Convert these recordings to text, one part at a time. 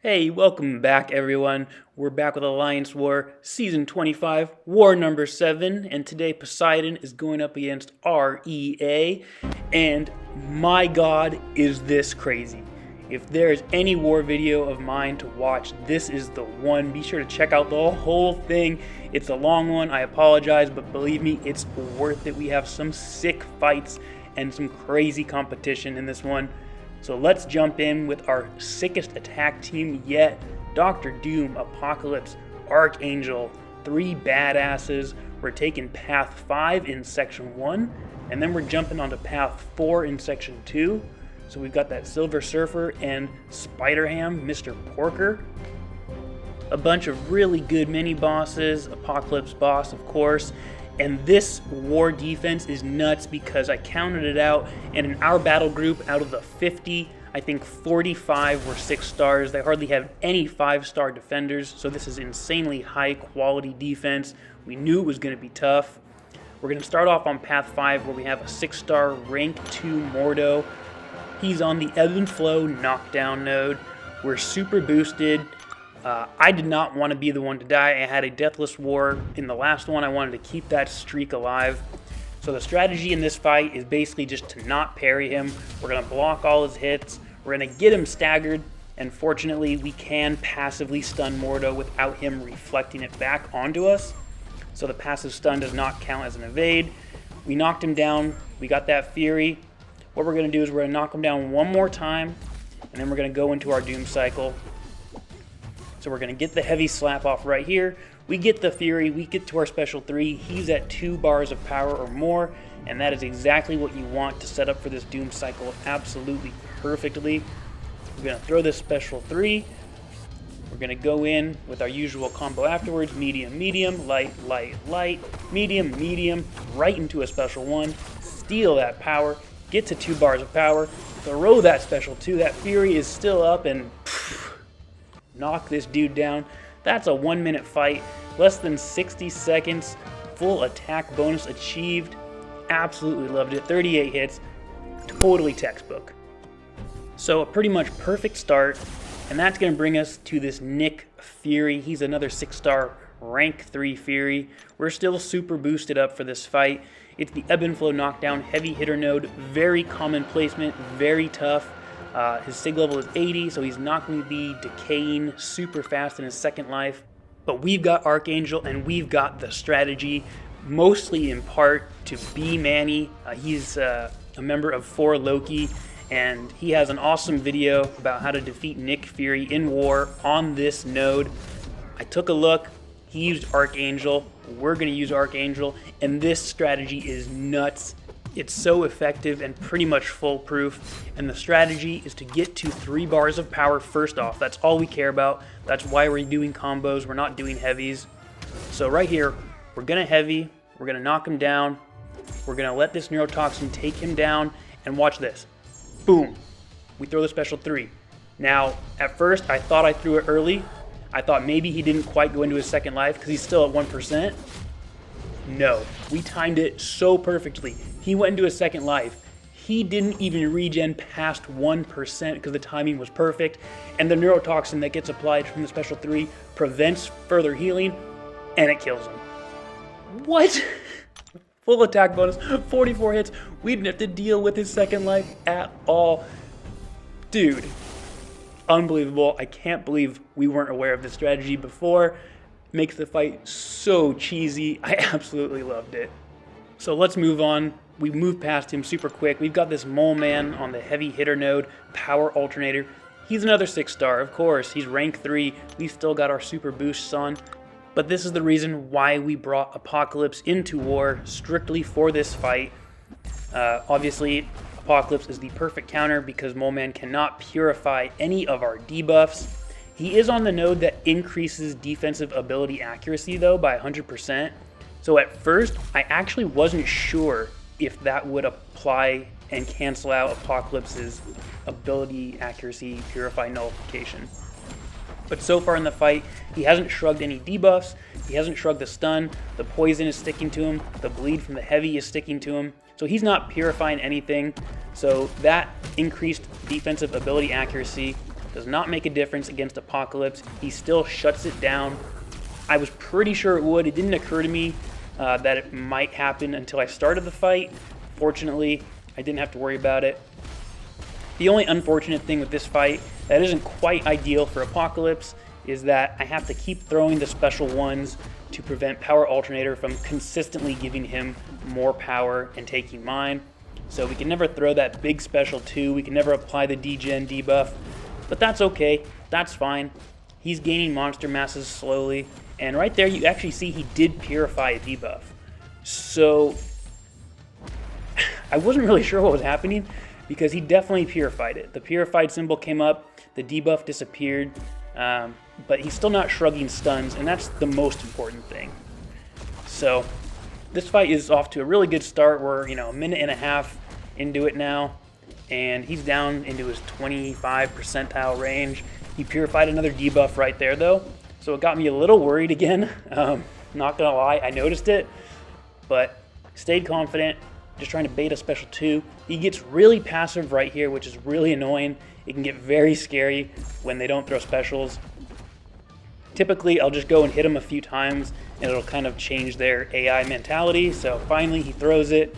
Hey, welcome back everyone. We're back with Alliance War, Season 25, War number 7, and today Poseidon is going up against RE.A, and my god, is this crazy. If there is any war video of mine to watch, this is the one. Be sure to check out the whole thing. It's a long one, I apologize, but believe me, it's worth it. We have some sick fights and some crazy competition in this one. So let's jump in with our sickest attack team yet. Dr. Doom, Apocalypse, Archangel, 3 badasses. We're taking Path 5 in Section 1, and then we're jumping onto Path 4 in Section 2. So we've got that Silver Surfer and SpiderHam, Mr. Porker. A bunch of really good mini-bosses, Apocalypse boss, of course. And this war defense is nuts because I counted it out, and in our battle group, out of the 50, I think 45 were 6 stars. They hardly have any 5-star defenders, so this is insanely high quality defense. We knew it was going to be tough. We're going to start off on Path 5 where we have a 6-star rank 2 Mordo. He's on the ebb and flow knockdown node. We're super boosted. I did not want to be the one to die. I had a deathless war in the last one. I wanted to keep that streak alive. So the strategy in this fight is basically just to not parry him. We're going to block all his hits. We're going to get him staggered. And fortunately, we can passively stun Mordo without him reflecting it back onto us. So the passive stun does not count as an evade. We knocked him down. We got that Fury. What we're going to do is we're going to knock him down one more time. And then we're going to go into our Doom cycle. So we're going to get the heavy slap off right here. We get the Fury, we get to our special 3. He's at 2 bars of power or more, and that is exactly what you want to set up for this Doom cycle absolutely perfectly. We're going to throw this special 3. We're going to go in with our usual combo afterwards, medium, medium, light, light, light, medium, medium, right into a special 1, steal that power, get to 2 bars of power, throw that special 2. That Fury is still up, and knock this dude down. That's a 1-minute fight, less than 60 seconds, full attack bonus achieved. Absolutely loved it. 38 hits, totally textbook. So a pretty much perfect start, and that's going to bring us to this Nick Fury. He's another 6-star rank 3 Fury. We're still super boosted up for this fight. It's the ebb and flow knockdown, heavy hitter node, very common placement, very tough. His sig level is 80, so he's not going to be decaying super fast in his second life. But we've got Archangel, and we've got the strategy, mostly in part to be Manny. He's a member of 4 Loki, and he has an awesome video about how to defeat Nick Fury in war on this node. I took a look. He used Archangel. We're going to use Archangel, and this strategy is nuts. It's so effective and pretty much foolproof, and the strategy is to get to 3 bars of power first off. That's all we care about. That's why we're doing combos. We're not doing heavies. So right here, we're going to heavy. We're going to knock him down. We're going to let this neurotoxin take him down, and watch this. Boom. We throw the special 3. Now, at first, I thought I threw it early. I thought maybe he didn't quite go into his second life because he's still at 1%. No, we timed it so perfectly. He went into his second life. He didn't even regen past 1% because the timing was perfect. And the neurotoxin that gets applied from the special 3 prevents further healing, and it kills him. What? Full attack bonus, 44 hits. We didn't have to deal with his second life at all. Dude, unbelievable. I can't believe we weren't aware of this strategy before. Makes the fight so cheesy. I absolutely loved it. So let's move on. We moved past him super quick. We've got this Mole Man on the heavy hitter node, power alternator. He's another 6-star, of course. He's rank 3. We've still got our super boosts on. But this is the reason why we brought Apocalypse into war, strictly for this fight. Obviously, Apocalypse is the perfect counter because Mole Man cannot purify any of our debuffs. He is on the node that increases defensive ability accuracy, though, by 100%. So at first, I actually wasn't sure if that would apply and cancel out Apocalypse's ability accuracy purify nullification. But so far in the fight, he hasn't shrugged any debuffs, he hasn't shrugged the stun, the poison is sticking to him, the bleed from the heavy is sticking to him. So he's not purifying anything. So that increased defensive ability accuracy does not make a difference against Apocalypse. He still shuts it down. I was pretty sure it would. It didn't occur to me that it might happen until I started the fight. Fortunately, I didn't have to worry about it. The only unfortunate thing with this fight that isn't quite ideal for Apocalypse is that I have to keep throwing the special ones to prevent Power Alternator from consistently giving him more power and taking mine. So we can never throw that big special 2, we can never apply the degen debuff, but that's okay, that's fine. He's gaining monster masses slowly, and right there you actually see he did purify a debuff. So I wasn't really sure what was happening because he definitely purified it. The purified symbol came up, the debuff disappeared, but he's still not shrugging stuns, and that's the most important thing. So this fight is off to a really good start. We're, a minute and a half into it now, and he's down into his 25 percentile range. He purified another debuff right there, though, so it got me a little worried again. Not gonna lie, I noticed it, but stayed confident, just trying to bait a special 2. He gets really passive right here, which is really annoying. It can get very scary when they don't throw specials. Typically, I'll just go and hit him a few times, and it'll kind of change their AI mentality. So finally, he throws it,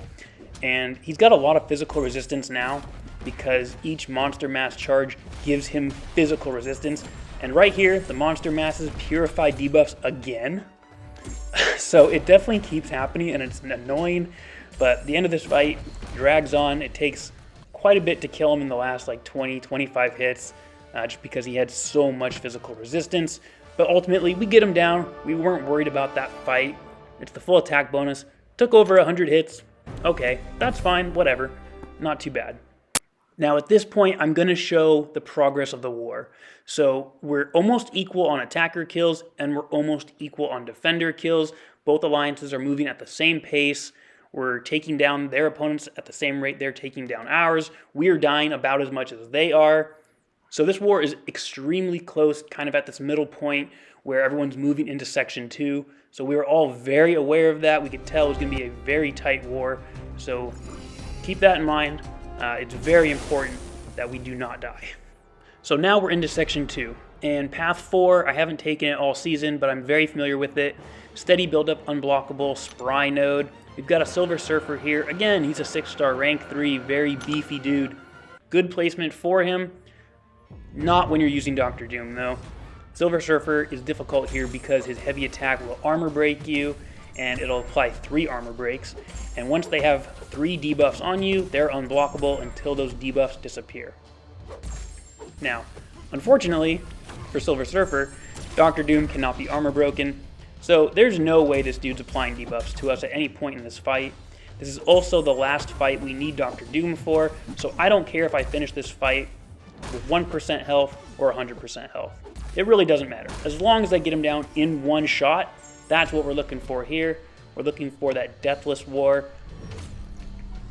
and he's got a lot of physical resistance now because each monster mass charge gives him physical resistance. And right here, the monster masses purify debuffs again. So it definitely keeps happening, and it's annoying. But the end of this fight drags on. It takes quite a bit to kill him in the last 20, 25 hits, just because he had so much physical resistance. But ultimately, we get him down. We weren't worried about that fight. It's the full attack bonus. Took over 100 hits. Okay, that's fine, whatever. Not too bad. Now at this point, I'm going to show the progress of the war. So we're almost equal on attacker kills, and we're almost equal on defender kills. Both alliances are moving at the same pace. We're taking down their opponents at the same rate they're taking down ours. We are dying about as much as they are. So this war is extremely close, kind of at this middle point where everyone's moving into Section 2. So we were all very aware of that. We could tell it was going to be a very tight war. So keep that in mind. It's very important that we do not die. So now we're into Section 2. And Path 4, I haven't taken it all season, but I'm very familiar with it. Steady build-up, unblockable, spry node. We've got a Silver Surfer here. Again, he's a 6-star, rank 3, very beefy dude. Good placement for him. Not when you're using Dr. Doom, though. Silver Surfer is difficult here because his heavy attack will armor break you, and it'll apply 3 armor breaks. And once they have 3 debuffs on you, they're unblockable until those debuffs disappear. Now, unfortunately, for Silver Surfer, Dr. Doom cannot be armor broken, so there's no way this dude's applying debuffs to us at any point in this fight. This is also the last fight we need Dr. Doom for, so I don't care if I finish this fight with 1% health or 100% health. It really doesn't matter. As long as I get him down in one shot, that's what we're looking for here. We're looking for that deathless war.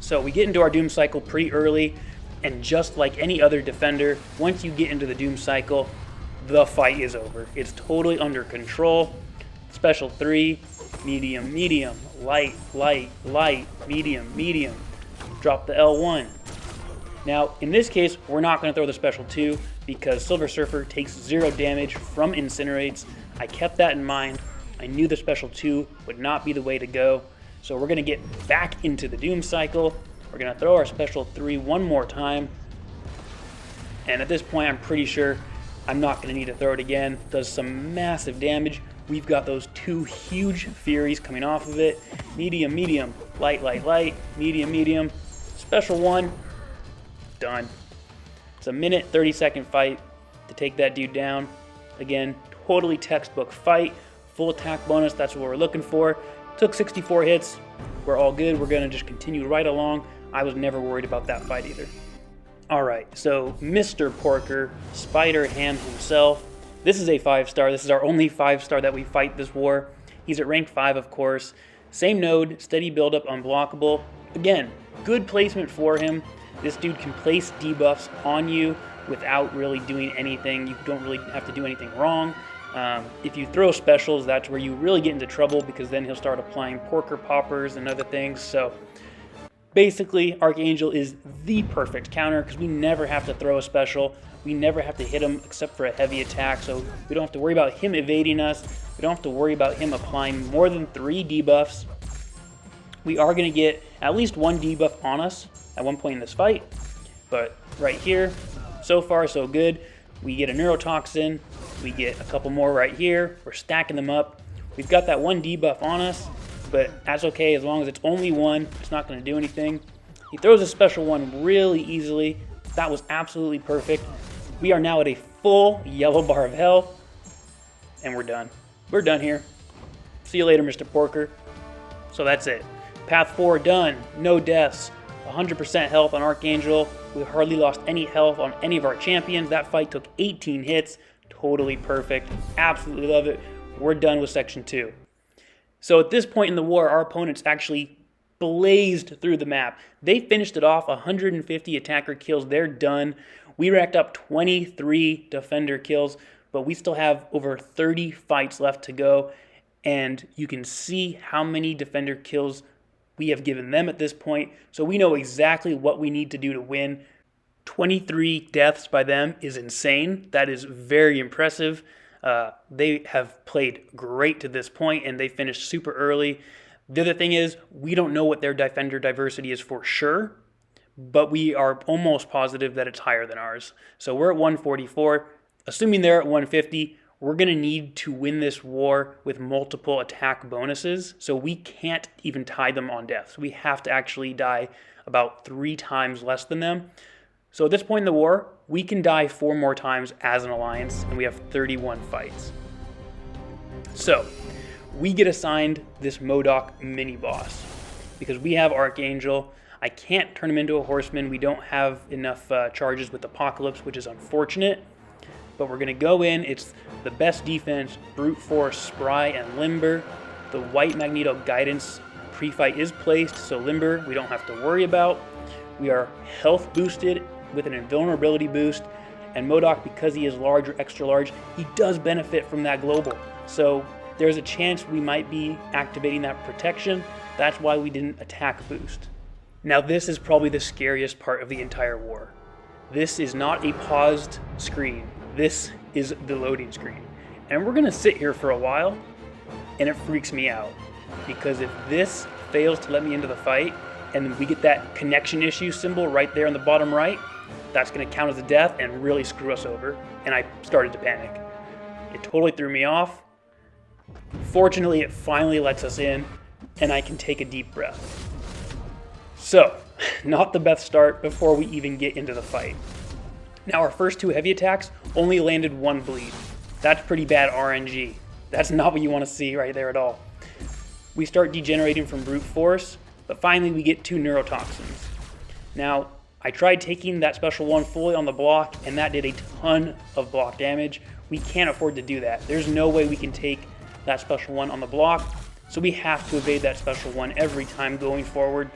So we get into our Doom cycle pretty early, and just like any other defender, once you get into the Doom cycle, the fight is over. It's totally under control. Special 3, medium, medium, light, light, light, medium, medium. Drop the L1. Now, in this case, we're not going to throw the special 2 because Silver Surfer takes 0 damage from incinerates. I kept that in mind. I knew the special 2 would not be the way to go. So we're going to get back into the Doom cycle. We're going to throw our special 3 one more time. And at this point, I'm pretty sure I'm not going to need to throw it again. Does some massive damage. We've got those 2 huge Furies coming off of it. Medium, medium, light, light, light, medium, medium. Special 1. Done. It's a minute 30-second fight to take that dude down. Again, totally textbook fight. Full attack bonus, that's what we're looking for. Took 64 hits. We're all good. We're going to just continue right along. I was never worried about that fight either. Alright, so Mr. Porker, SpiderHam himself. This is a 5-star. This is our only 5-star that we fight this war. He's at rank 5, of course. Same node, steady build-up, unblockable. Again, good placement for him. This dude can place debuffs on you without really doing anything. You don't really have to do anything wrong. If you throw specials, that's where you really get into trouble because then he'll start applying Porker Poppers and other things. So basically, Archangel is the perfect counter because we never have to throw a special. We never have to hit him except for a heavy attack, so we don't have to worry about him evading us. We don't have to worry about him applying more than 3 debuffs. We are going to get at least 1 debuff on us at one point in this fight, but right here, so far so good. We get a neurotoxin, we get a couple more right here, we're stacking them up. We've got that 1 debuff on us, but that's okay as long as it's only 1, it's not going to do anything. He throws a special 1 really easily. That was absolutely perfect. We are now at a full yellow bar of health, and we're done. We're done here. See you later, Mr. Porker. So that's it. Path 4 done. No deaths. 100% health on Archangel. We hardly lost any health on any of our champions. That fight took 18 hits. Totally perfect. Absolutely love it. We're done with Section 2. So at this point in the war, our opponents actually blazed through the map. They finished it off, 150 attacker kills. They're done. We racked up 23 defender kills, but we still have over 30 fights left to go. And you can see how many defender kills we have given them at this point. So we know exactly what we need to do to win. 23 deaths by them is insane. That is very impressive. They have played great to this point, and they finished super early. The other thing is, we don't know what their defender diversity is for sure, but we are almost positive that it's higher than ours. So we're at 144. Assuming they're at 150, we're going to need to win this war with multiple attack bonuses. So we can't even tie them on deaths. We have to actually die about 3 times less than them. So at this point in the war, we can die 4 more times as an alliance, and we have 31 fights. So we get assigned this MODOK mini-boss because we have Archangel. I can't turn him into a horseman. We don't have enough charges with Apocalypse, which is unfortunate. But we're going to go in. It's the best defense, brute force, spry, and limber. The white Magneto guidance pre-fight is placed, so limber we don't have to worry about. We are health boosted with an invulnerability boost, and MODOK, because he is large or extra large, he does benefit from that global. So there's a chance we might be activating that protection. That's why we didn't attack boost. Now this is probably the scariest part of the entire war. This is not a paused screen. This is the loading screen. And we're gonna sit here for a while, and it freaks me out. Because if this fails to let me into the fight, and we get that connection issue symbol right there on the bottom right, that's gonna count as a death and really screw us over. And I started to panic. It totally threw me off. Fortunately, it finally lets us in, and I can take a deep breath. So, not the best start before we even get into the fight. Now, our first 2 heavy attacks only landed 1 bleed. That's pretty bad RNG. That's not what you want to see right there at all. We start degenerating from brute force, but finally we get 2 neurotoxins. Now, I tried taking that special 1 fully on the block, and that did a ton of block damage. We can't afford to do that. There's no way we can take that special 1 on the block, so we have to evade that special 1 every time going forward.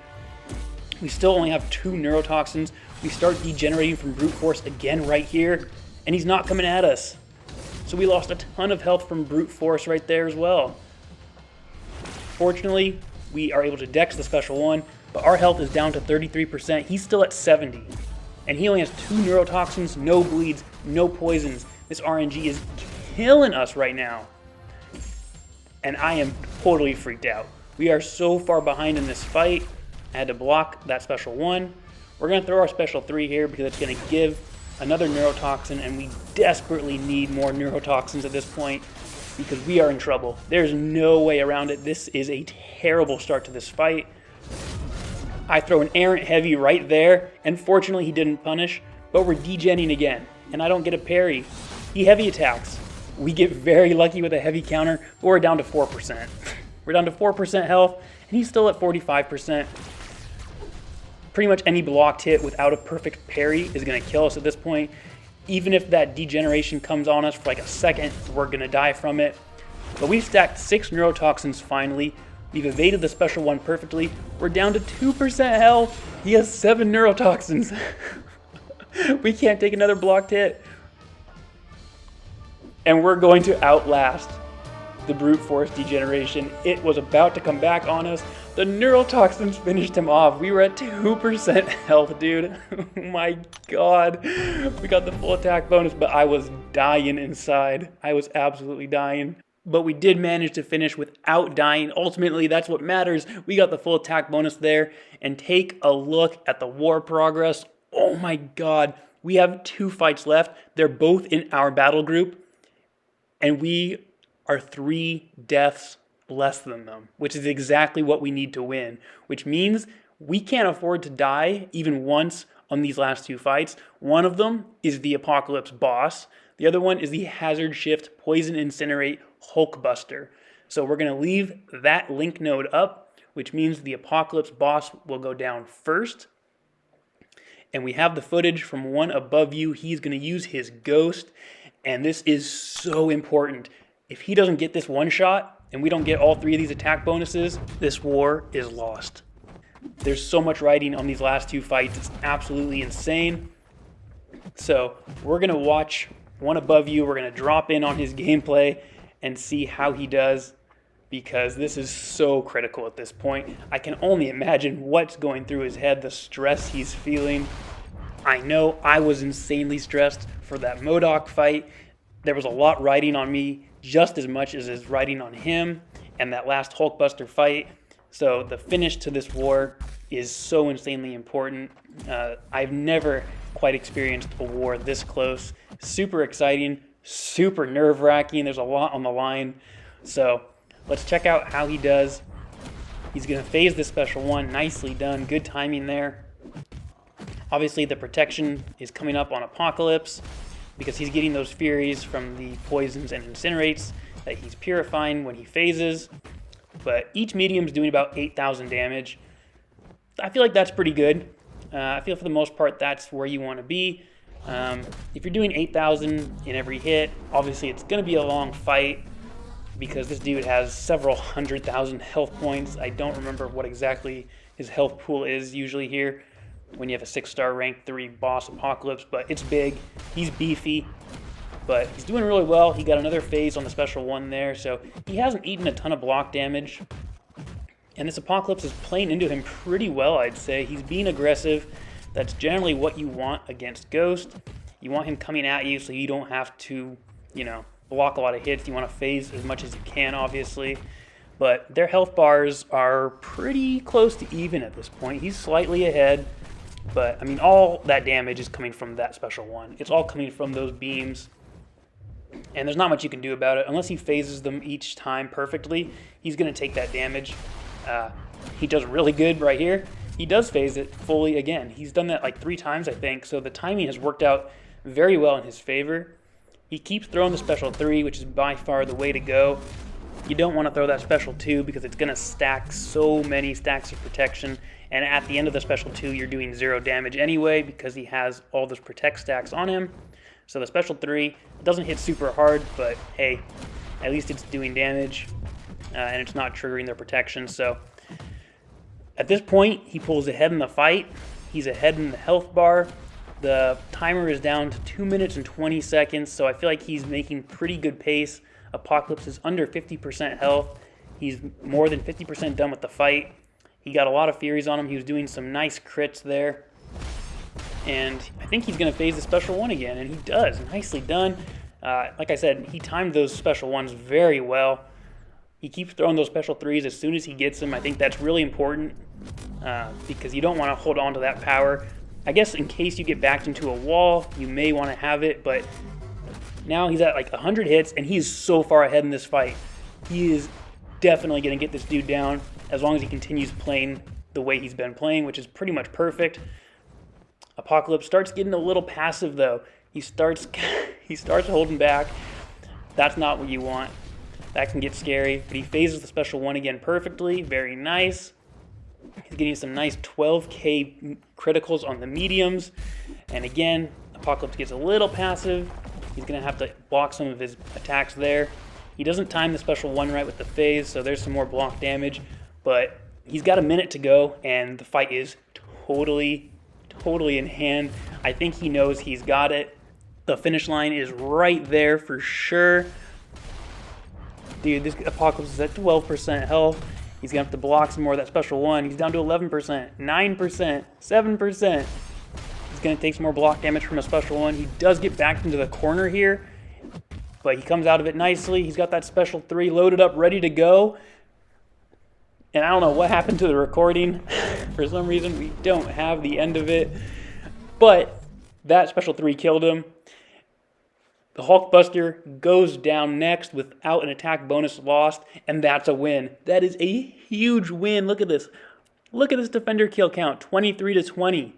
We still only have 2 neurotoxins. We start degenerating from brute force again right here, and he's not coming at us. So we lost a ton of health from brute force right there as well. Fortunately, we are able to dex the special 1, but our health is down to 33%. He's still at 70, and he only has 2 neurotoxins, no bleeds, no poisons. This RNG is killing us right now, and I am totally freaked out. We are so far behind in this fight. I had to block that special 1. We're going to throw our special 3 here because it's going to give another neurotoxin, and we desperately need more neurotoxins at this point because we are in trouble. There's no way around it. This is a terrible start to this fight. I throw an errant heavy right there, and fortunately he didn't punish, but we're degenning again, and I don't get a parry. He heavy attacks. We get very lucky with a heavy counter, but we're down to 4%. We're down to 4% health, and he's still at 45%. Pretty much any blocked hit without a perfect parry is going to kill us at this point. Even if that degeneration comes on us for like a second, we're going to die from it. But we've stacked 6 neurotoxins finally. We've evaded the special 1 perfectly. We're down to 2% health. He has 7 neurotoxins. We can't take another blocked hit. And we're going to outlast the brute force degeneration. It was about to come back on us, The neurotoxins finished him off. We were at 2% health, dude. Oh my god. We got the full attack bonus, but I was dying inside. I was absolutely dying. But we did manage to finish without dying. Ultimately, that's what matters. We got the full attack bonus there. And take a look at the war progress. Oh my god. We have 2 fights left. They're both in our battle group. And we are 3 deaths less than them, which is exactly what we need to win, which means we can't afford to die even once on these last 2 fights. One of them is the Apocalypse boss. The other one is the Hazard Shift Poison Incinerate Hulkbuster. So we're going to leave that link node up, which means the Apocalypse boss will go down first. And we have the footage from one above you. He's going to use his ghost, and this is so important. If he doesn't get this one shot, and we don't get all 3 of these attack bonuses, this war is lost. There's so much writing on these last 2 fights, it's absolutely insane. So we're gonna watch one above you, we're gonna drop in on his gameplay and see how he does, because this is so critical at this point. I can only imagine what's going through his head, the stress he's feeling. I know I was insanely stressed for that MODOK fight. There was a lot riding on me, just as much as is riding on him and that last Hulkbuster fight. So the finish to this war is so insanely important. I've never quite experienced a war this close. Super exciting, super nerve-wracking. There's a lot on the line. So let's check out how he does. He's going to phase this special one. Nicely done. Good timing there. Obviously, the protection is coming up on Apocalypse, because he's getting those furies from the poisons and incinerates that he's purifying when he phases. But each medium's doing about 8,000 damage. I feel like that's pretty good. I feel for the most part that's where you want to be. If you're doing 8,000 in every hit, obviously it's going to be a long fight, because this dude has several 100,000 health points. I don't remember what exactly his health pool is usually here when you have a 6-star rank 3 boss Apocalypse, but it's big. He's beefy, but he's doing really well. He got another phase on the special one there, so he hasn't eaten a ton of block damage. And this Apocalypse is playing into him pretty well, I'd say. He's being aggressive. That's generally what you want against Ghost. You want him coming at you so you don't have to, block a lot of hits. You want to phase as much as you can, obviously. But their health bars are pretty close to even at this point. He's slightly ahead. But, all that damage is coming from that special one. It's all coming from those beams. And there's not much you can do about it. Unless he phases them each time perfectly, he's going to take that damage. He does really good right here. He does phase it fully again. He's done that like 3 times, I think. So the timing has worked out very well in his favor. He keeps throwing the special 3, which is by far the way to go. You don't want to throw that special 2 because it's going to stack so many stacks of protection. And at the end of the special 2, you're doing 0 damage anyway because he has all those protect stacks on him. So the special 3, it doesn't hit super hard, but hey, at least it's doing damage and it's not triggering their protection. So at this point, he pulls ahead in the fight. He's ahead in the health bar. The timer is down to 2 minutes and 20 seconds, so I feel like he's making pretty good pace. Apocalypse is under 50% health. He's more than 50% done with the fight. He got a lot of furies on him. He was doing some nice crits there. And I think he's going to phase the special one again, and he does. Nicely done. Like I said, he timed those special ones very well. He keeps throwing those special 3s as soon as he gets them. I think that's really important because you don't want to hold on to that power. I guess in case you get backed into a wall, you may want to have it, but now he's at like 100 hits, and he's so far ahead in this fight. He is definitely going to get this dude down as long as he continues playing the way he's been playing, which is pretty much perfect. Apocalypse starts getting a little passive, though. He starts holding back. That's not what you want. That can get scary, but he phases the special 1 again perfectly. Very nice. He's getting some nice 12k criticals on the mediums. And again, Apocalypse gets a little passive. He's going to have to block some of his attacks there. He doesn't time the special 1 right with the phase, so there's some more block damage. But he's got a minute to go, and the fight is totally in hand. I think he knows he's got it. The finish line is right there for sure. Dude, this Apocalypse is at 12% health, He's going to have to block some more of that special 1. He's down to 11%, 9%, 7%. He's going to take some more block damage from a special 1. He does get back into the corner here, but he comes out of it nicely. He's got that special 3 loaded up, ready to go. And I don't know what happened to the recording. For some reason, we don't have the end of it. But that special 3 killed him. The Hulkbuster goes down next without an attack bonus lost, and that's a win. That is a huge win. Look at this. Look at this defender kill count, 23-20.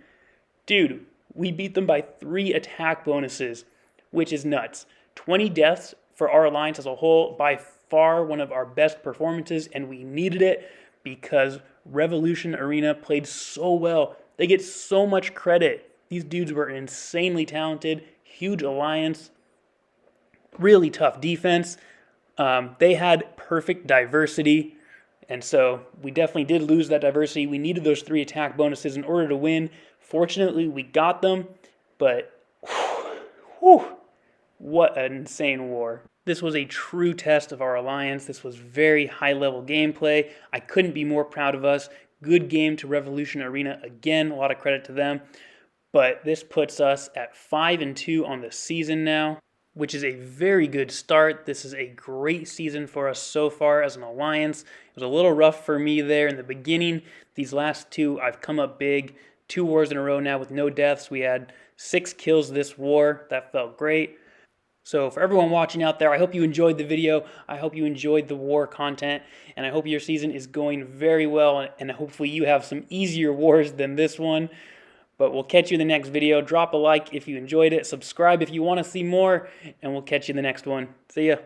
Dude, we beat them by 3 attack bonuses, which is nuts. 20 deaths for our alliance as a whole, by far one of our best performances, and we needed it because Revolution Arena played so well. They get so much credit. These dudes were insanely talented, huge alliance, really tough defense. They had perfect diversity, and so we definitely did lose that diversity. We needed those 3 attack bonuses in order to win. Fortunately, we got them, but whew, what an insane war. This was a true test of our alliance. This was very high-level gameplay. I couldn't be more proud of us. Good game to Revolution Arena again. A lot of credit to them. But this puts us at 5-2 on the season now, which is a very good start. This is a great season for us so far as an alliance. It was a little rough for me there in the beginning. These last 2, I've come up big. 2 wars in a row now with no deaths. We had 6 kills this war. That felt great. So for everyone watching out there, I hope you enjoyed the video. I hope you enjoyed the war content, and I hope your season is going very well, and hopefully you have some easier wars than this one. But we'll catch you in the next video. Drop a like if you enjoyed it. Subscribe if you want to see more, and we'll catch you in the next one. See ya.